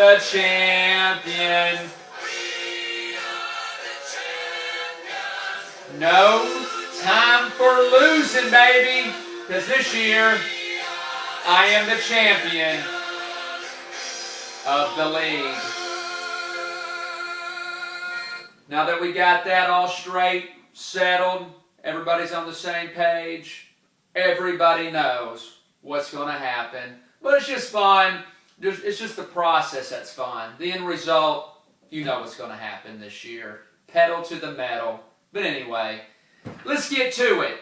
the champion. No time for losing, baby, because this year I am the champion of the league. Now that we got that all straight, settled, everybody's on the same page, everybody knows what's going to happen. But it's just fun. It's just the process that's fun. The end result, you know what's going to happen this year. Pedal to the metal. But anyway, let's get to it.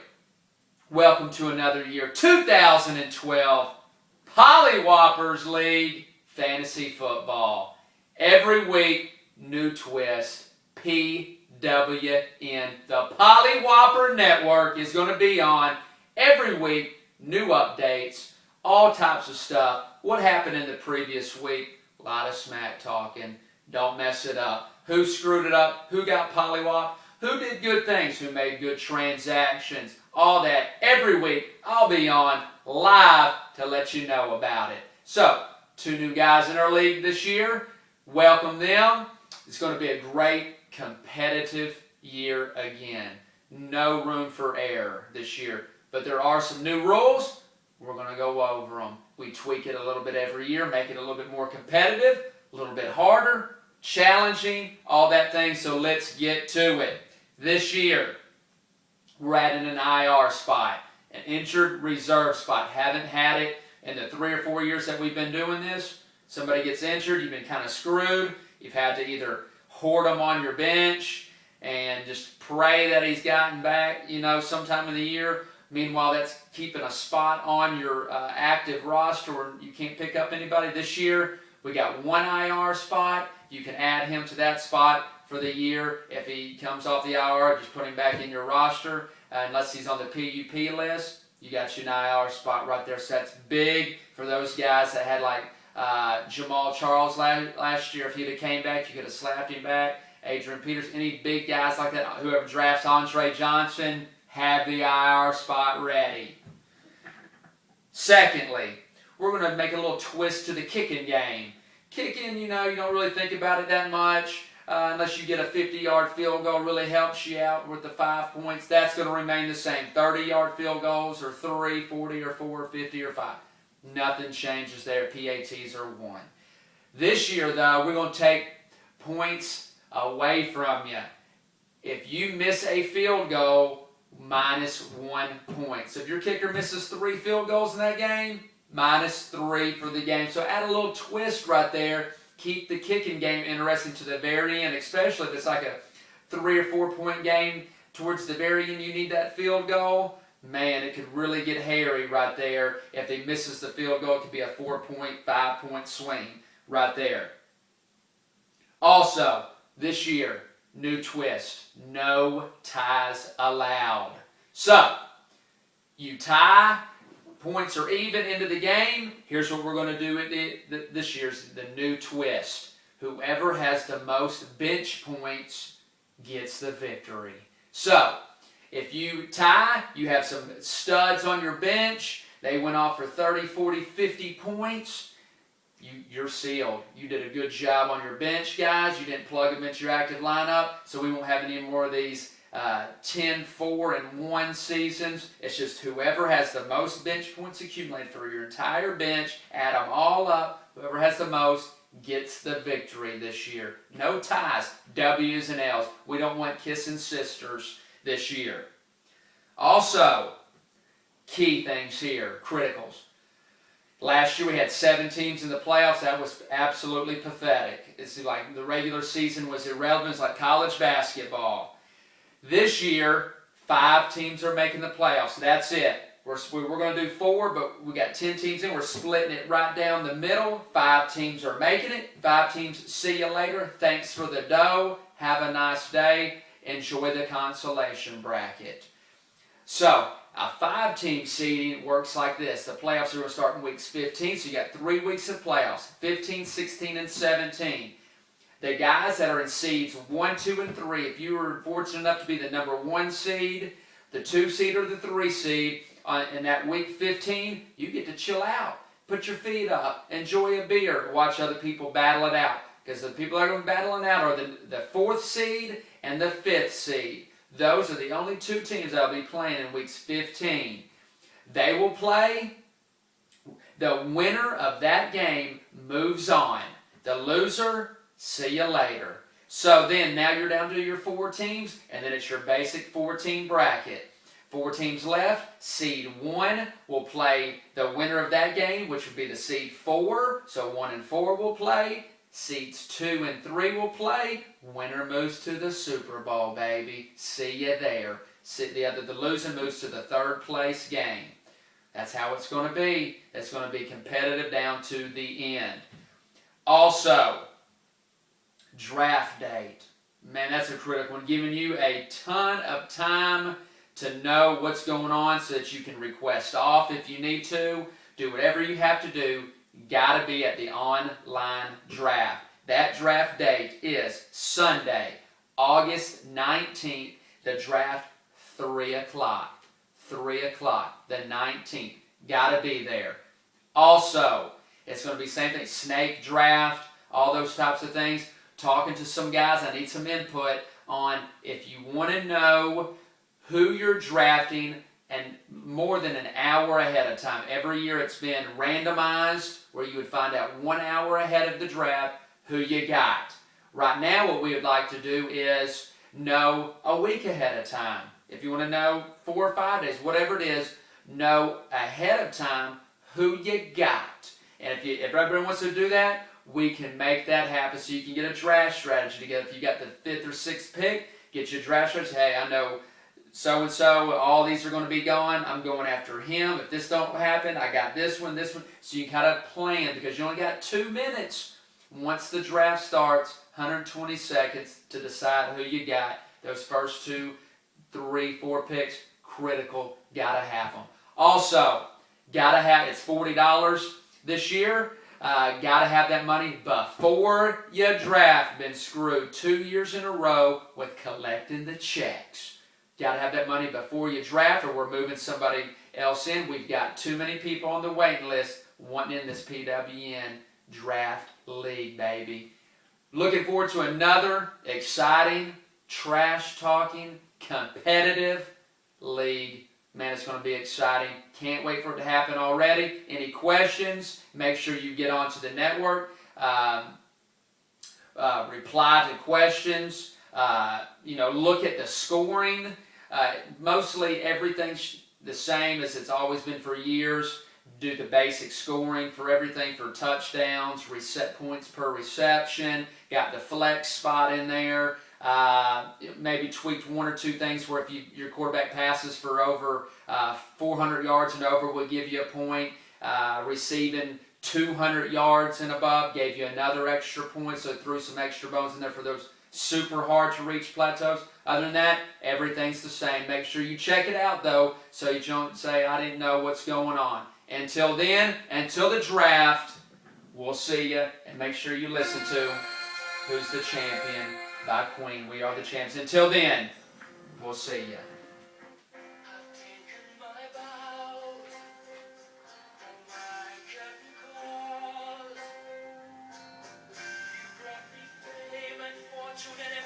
Welcome to another year, 2012, Pollywhoppers League Fantasy Football. Every week, new twist. PWN. The Pollywhopper Network is going to be on every week. New updates, all types of stuff. What happened in the previous week? A lot of smack talking. Don't mess it up. Who screwed it up? Who got pollywhopped? Who did good things? Who made good transactions? All that. Every week, I'll be on live to let you know about it. So, 2 new guys in our league this year. Welcome them. It's going to be a great competitive year again. No room for error this year. But there are some new rules. We're going to go over them. We tweak it a little bit every year, make it a little bit more competitive, a little bit harder, challenging, all that thing. So let's get to it. This year, we're adding an IR spot, an injured reserve spot. Haven't had it in the 3 or 4 years that we've been doing this. Somebody gets injured, you've been kind of screwed. You've had to either hoard him on your bench and just pray that he's gotten back, sometime in the year. Meanwhile, that's keeping a spot on your active roster where you can't pick up anybody. This year, we got 1 IR spot. You can add him to that spot for the year. If he comes off the IR, just put him back in your roster. Unless he's on the PUP list, you got your IR spot right there. So that's big for those guys that had like Jamal Charles last year. If he'd have came back, you could have slapped him back. Adrian Peters, any big guys like that, whoever drafts Andre Johnson, have the IR spot ready. Secondly, we're going to make a little twist to the kicking game. Kicking, you don't really think about it that much. Unless you get a 50-yard field goal, really helps you out with the 5 points. That's going to remain the same. 30-yard field goals are 3, 40 or 4, 50 or 5. Nothing changes there. PATs are 1. This year, though, we're going to take points away from you. If you miss a field goal, -1 point. So if your kicker misses 3 field goals in that game, -3 for the game. So add a little twist right there. Keep the kicking game interesting to the very end, especially if it's like a 3 or 4 point game towards the very end. You need that field goal. Man, it could really get hairy right there. If he misses the field goal, it could be a 4-point, 5-point swing right there. Also, this year, new twist. No ties allowed. So, you tie, points are even into the game. Here's what we're going to do this year's the new twist. Whoever has the most bench points gets the victory. So, if you tie, you have some studs on your bench. They went off for 30, 40, 50 points. You're sealed. You did a good job on your bench, guys. You didn't plug them into your active lineup, so we won't have any more of these 10, 4, and 1 seasons. It's just whoever has the most bench points accumulated for your entire bench, add them all up. Whoever has the most gets the victory this year. No ties, W's and L's. We don't want kissing sisters this year. Also, key things here, criticals. Last year we had 7 teams in the playoffs. That was absolutely pathetic. It's like the regular season was irrelevant. It's like college basketball. This year, 5 teams are making the playoffs. That's it. We're going to do 4, but we got 10 teams in. We're splitting it right down the middle. 5 teams are making it. 5 teams, see you later. Thanks for the dough. Have a nice day. Enjoy the consolation bracket. So, a 5-team seeding works like this. The playoffs are going to start in weeks 15, so you got 3 weeks of playoffs, 15, 16, and 17. The guys that are in seeds 1, 2, and 3, if you were fortunate enough to be the number 1 seed, the 2 seed, or the 3 seed, in that week 15, you get to chill out. put your feet up, enjoy a beer, watch other people battle it out. Because the people that are going to be battling out are the 4th seed and the 5th seed. Those are the only 2 teams that will be playing in weeks 15. They will play. The winner of that game moves on. The loser, see you later. So then, now you're down to your 4 teams, and then it's your basic 4-team bracket. 4 teams left. Seed 1 will play the winner of that game, which would be the seed 4. So 1 and 4 will play. Seeds 2 and 3 will play. Winner moves to the Super Bowl, baby. See you there. The loser moves to the 3rd place game. That's how it's going to be. It's going to be competitive down to the end. Also, draft date. Man, that's a critical one. Giving you a ton of time to know what's going on so that you can request off if you need to. Do whatever you have to do. Got to be at the online draft. That draft date is Sunday, August 19th. The draft, 3 o'clock. 3 o'clock, the 19th. Got to be there. Also, it's going to be same thing, snake draft, all those types of things. Talking to some guys, I need some input on if you want to know who you're drafting, and more than an hour ahead of time. Every year it's been randomized where you would find out 1 hour ahead of the draft who you got. Right now what we would like to do is know a week ahead of time. If you want to know 4 or 5 days, whatever it is, know ahead of time who you got. And if everybody wants to do that, we can make that happen so you can get a draft strategy together. If you got the 5th or 6th pick, get your draft strategy. Hey, I know so-and-so, all these are going to be gone. I'm going after him. If this don't happen, I got this one. So you kind of plan because you only got 2 minutes once the draft starts, 120 seconds to decide who you got. Those first 2, 3, 4 picks, critical. Got to have them. Also, it's $40 this year. Got to have that money before you draft. Been screwed 2 years in a row with collecting the checks. Got to have that money before you draft, or we're moving somebody else in. We've got too many people on the waiting list wanting in this PWN draft league, baby. Looking forward to another exciting, trash-talking, competitive league. Man, it's going to be exciting. Can't wait for it to happen already. Any questions? Make sure you get onto the network. Reply to questions. Look at the scoring. Mostly everything's the same as it's always been for years. Do the basic scoring for everything for touchdowns, reset points per reception. Got the flex spot in there. Maybe tweaked 1 or 2 things where if your quarterback passes for over 400 yards and over, will give you a point. Receiving 200 yards and above gave you another extra point, so it threw some extra bones in there for those super hard to reach plateaus. Other than that, everything's the same. Make sure you check it out though, so you don't say, I didn't know what's going on. Until then, until the draft, we'll see you, and make sure you listen to Who's the Champion by Queen. We are the champs. Until then, we'll see you. Tune in.